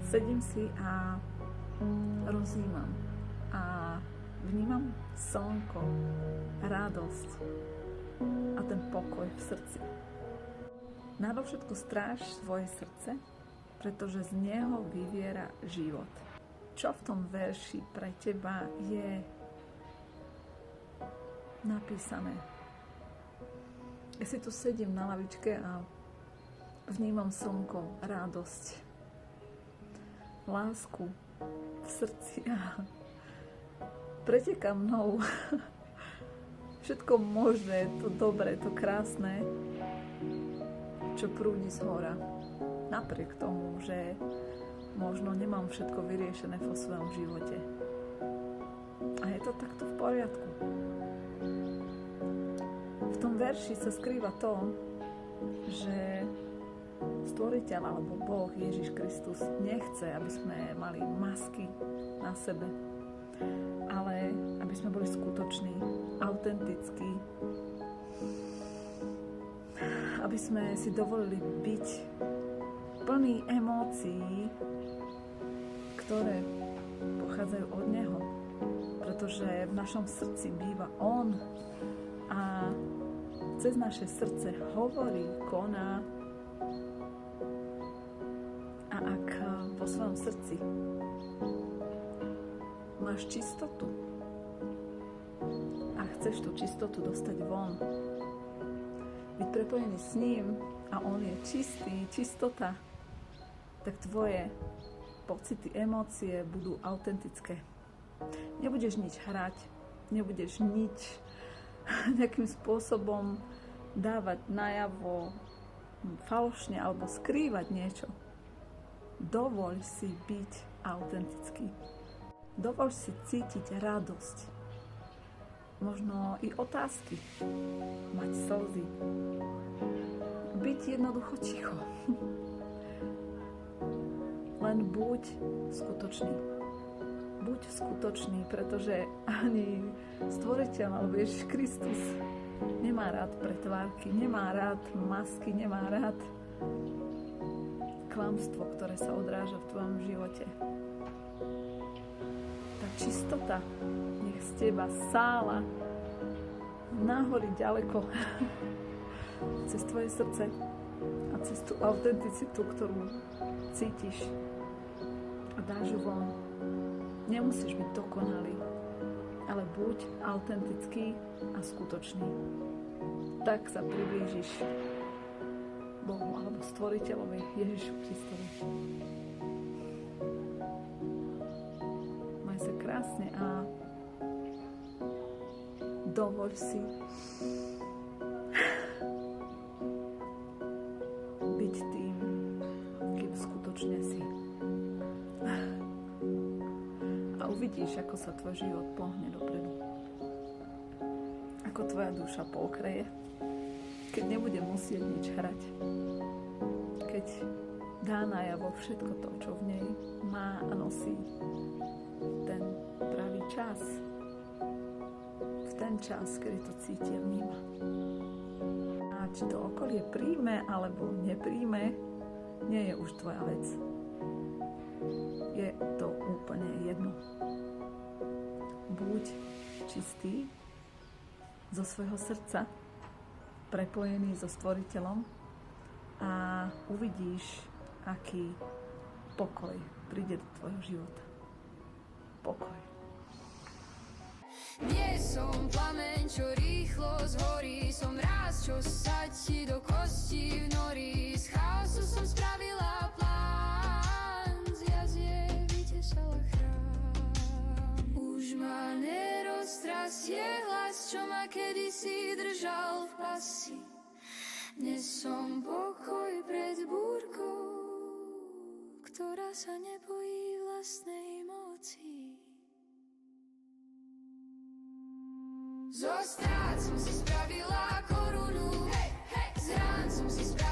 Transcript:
Sedím si a rozjímam a vnímam slnko, radosť a ten pokoj v srdci. Nadovšetko stráž svoje srdce, pretože z neho vyviera život. Čo v tom verši pre teba je napísané? Ja si tu sedím na lavičke a vnímam slnko, radosť, lásku v srdci a preteká mnou všetko možné, to dobré, to krásne, čo prúdi z hora. Napriek tomu, že možno nemám všetko vyriešené vo svojom živote. A je to takto v poriadku. V tom verši sa skrýva to, že Stvoriteľ alebo Boh Ježiš Kristus nechce, aby sme mali masky na sebe, ale aby sme boli skutoční, autentickí, aby sme si dovolili byť plný emócií, ktoré pochádzajú od Neho, pretože v našom srdci býva On a cez naše srdce hovorí, koná. A ak vo svojom srdci máš čistotu a chceš tú čistotu dostať von, byť prepojený s ním a on je čistý, čistota, tak tvoje pocity, emócie budú autentické. Nebudeš nič hrať, nebudeš nič nejakým spôsobom dávať najavo falošne alebo skrývať niečo. Dovoľ si byť autentický. Dovoľ si cítiť radosť. Možno i otázky. Mať slzy. Byť jednoducho ticho. Len buď skutočný. Buď skutočný, pretože ani Stvoriteľ alebo Ježiš Kristus nemá rád pretvárky, nemá rád masky, nemá rád klamstvo, ktoré sa odráža v tvojom živote. Tá čistota nech z teba sála nahory ďaleko cez tvoje srdce a cez tú autenticitu, ktorú cítiš a dáš ju von. Nemusíš byť dokonalý, ale buď autentický a skutočný. Tak sa priblížiš Bohu alebo Stvoriteľovi Ježišu Kristovi. Maj sa krásne a dovoľ si byť tým, kým skutočne si. A uvidíš, ako sa tvoj život pohne dopredu. Ako tvoja duša pookreje, keď nebude musieť nič hrať. Keď dá najavo všetko to, čo v nej má a nosí ten pravý čas. V ten čas, kedy to cíti a vníma. A či to okolie príjme alebo nepríjme, nie je už tvoja vec. Je to úplne jedno. Buď čistý zo svojho srdca, prepojený so Stvoriteľom a uvidíš, aký pokoj príde do tvojho života. Pokoj. Nie som plameň, čo rýchlo zhorí, som ráz, čo sa ti do kosti vnorí. Z chaosu som spravila plán, z jazie vytesala chrám. Už ma neroztrasie hlas, čo ma kedysi držal v pasi. Dnes som pokoj pred búrkou, ktorá sa nebojí vlastnej moci. Zo strát som si spravila korunu, z rán som si spravila